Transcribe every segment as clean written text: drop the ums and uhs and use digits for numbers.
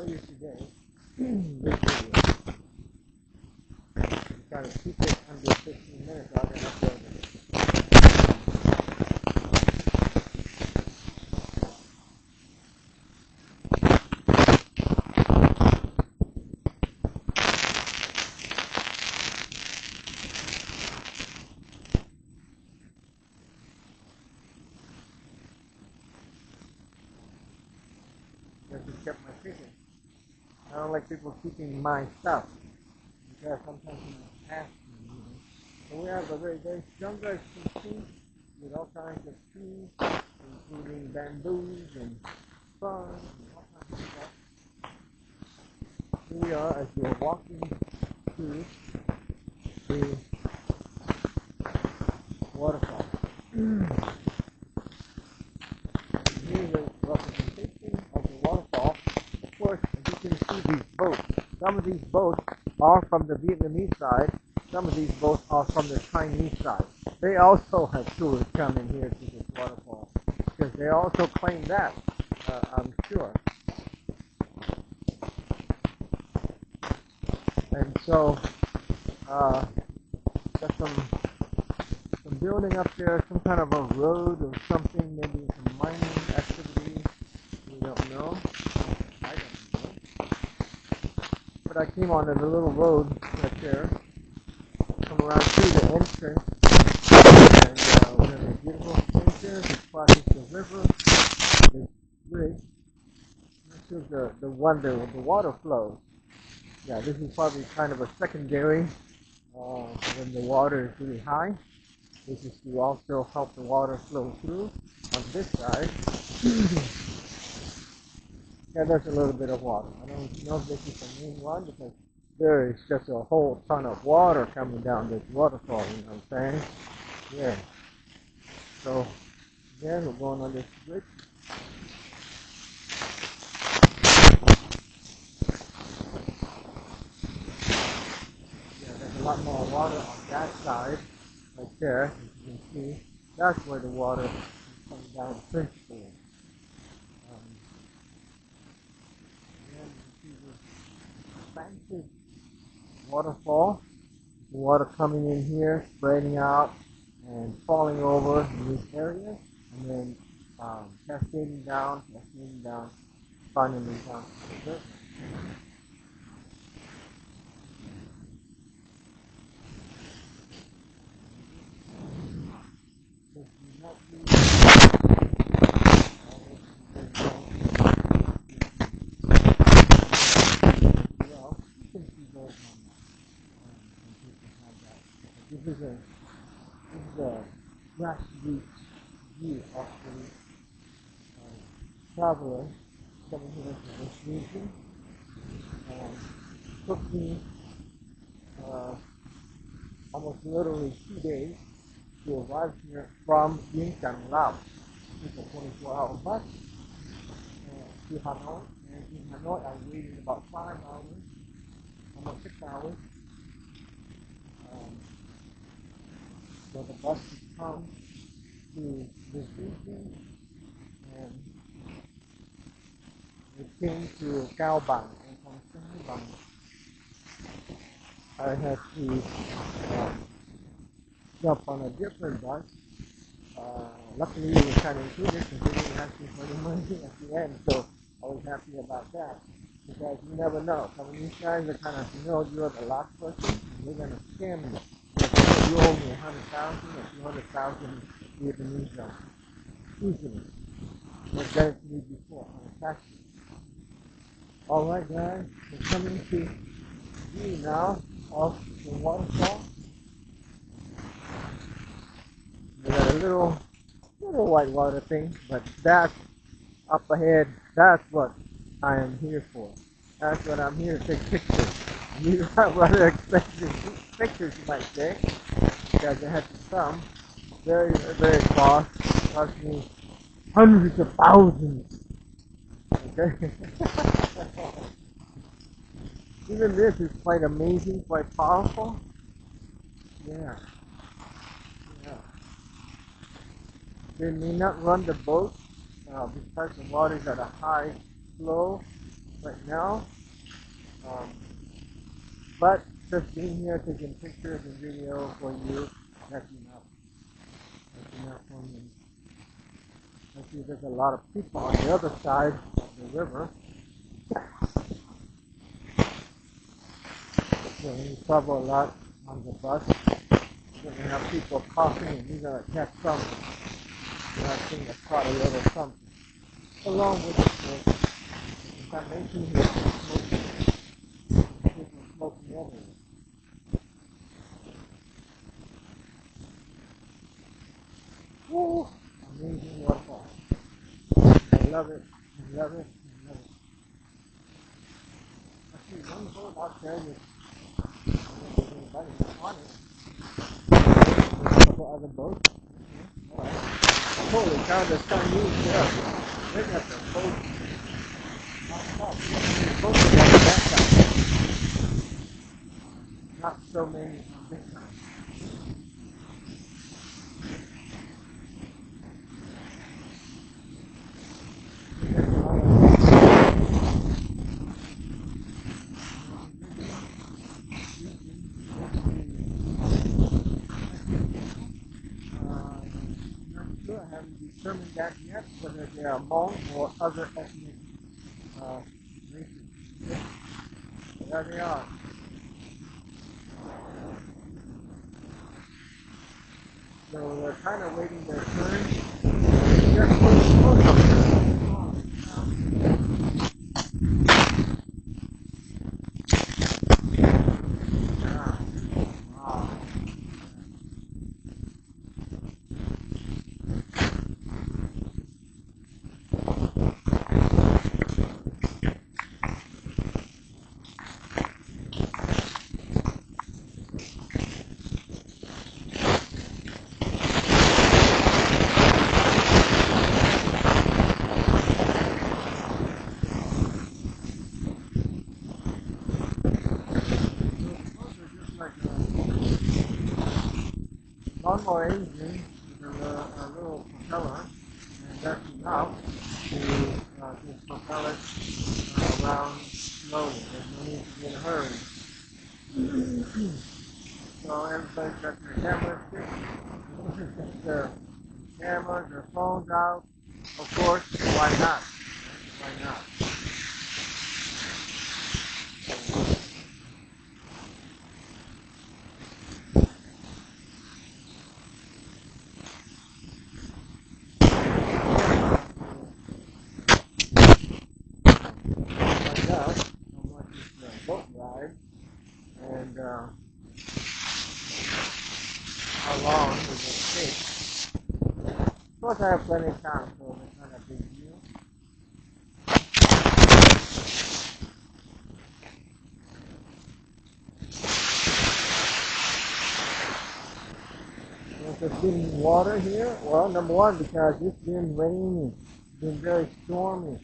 you today this video. I'm trying to keep it under 15 minutes. I'm going to upload it. I just kept my chicken. I don't like people keeping my stuff because sometimes you might ask me. So we have a very jungle, as you can see, with all kinds of trees, including bamboos and ferns and all kinds of stuff. Here we are as we're walking through the waterfall. Here's a representation of the waterfall. Of course, as you can see these boats. Some of these boats are from the Vietnamese side. Some of these boats are from the Chinese side. They also have tourists coming here to this waterfall because they also claim that, I'm sure. And so, there's some building up there, some kind of a road or something, maybe some mining activity. We don't know. I don't know. But I came on a little road right there. Come around through the entrance, and we have a beautiful entrance. It crosses the river, this bridge. This is the one where the water flows. Yeah, this is probably kind of a secondary when the water is really high. This is to also help the water flow through on this side. Yeah, there's a little bit of water. I don't know if this is the main one because there is just a whole ton of water coming down this waterfall, you know what I'm saying? Yeah. So, again, we're going on this bridge. Yeah, there's a lot more water on that side, right there, as you can see. That's where the water is coming down principally. Again, you can see this expansive waterfall. The water coming in here, spreading out, and falling over in this area, and then cascading down, finally down to the river. This is a grassroots view of the traveler coming here to this region. Took me almost literally 2 days to arrive here from Vientiane, Laos. It's a 24-hour bus to Ha Noi, and in Ha Noi I waited about 5 hours, almost 6 hours, for the bus to come to this region, and it came to Cao Bằng, and from Cao Bằng I had to jump on a different bus. Luckily it was kind of included because they didn't ask me for any money at the end, so I was happy about that. Because you never know. Some of these guys are kind of, you know, you're the last person, they're going to scam you. If you owe me 100,000 or 200,000 Vietnamese dollars, easily. They've done it to me before on a taxi. Alright guys, we're coming to view now of the waterfall. We got a little white water thing, but that's up ahead. That's what I am here for. That's what I'm here to take pictures. You have rather expensive pictures, you might say, because I had to come very far. It cost me hundreds of thousands. Okay. Even this is quite amazing, quite powerful. Yeah. They may not run the boat because the water is at a high flow, right now. Um, but just being here taking pictures and video for you, that's enough. That's enough for me. I see there's a lot of people on the other side of the river. So when you travel a lot on the bus, you're going to have people coughing and you're going to catch something. I think that's probably a little something. Along with the smoke, if I mentioned here, people smoking everywhere. Woo! Amazing waterfall. I love it. I love it. I love it. I see one boat out there with anybody on it. There's a couple other boats. Alright. Holy cow, there's Chinese there. They got their boats. Boats are on that side. Not so many on this side. I haven't determined that yet, whether they are Hmong or other ethnic races. There they are. So they're kind of waiting their turn. They're close up there. Wow. Lawnmower engine with a little propeller, and that's enough to just propel it around slowly. There's no need to be in a hurry. So everybody's got their camera sticks, got their cameras, their phones out. Of course, why not? Why not? Find out how much is the boat ride and how long does it take. Of course, I have plenty of time, so it's not a big deal. There's been water here. Well, number one, because it's been raining, it's been very stormy,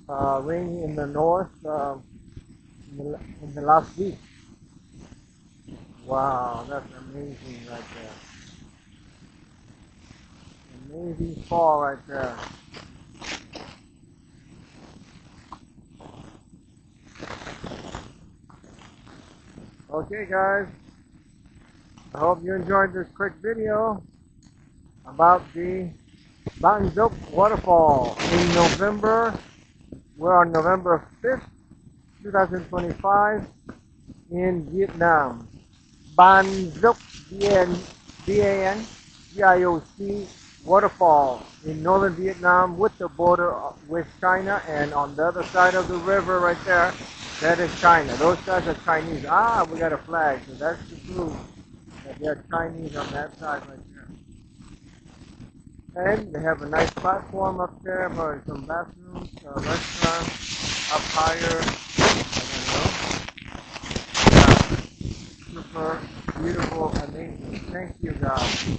raining in the north in the last week. Wow, that's amazing right there. Amazing fall right there. Okay, guys. I hope you enjoyed this quick video about the Gioc Waterfall in November. We're on November 5th, 2025 in Vietnam. Gioc, B-A-N, G-I-O-C, waterfall in northern Vietnam with the border with China, and on the other side of the river right there, that is China. Those guys are Chinese. Ah, we got a flag, so that's the proof that they're Chinese on that side right there. And they have a nice platform up there for some bathrooms, restaurants up higher. I don't know. Yeah. Super beautiful, amazing. Thank you, guys.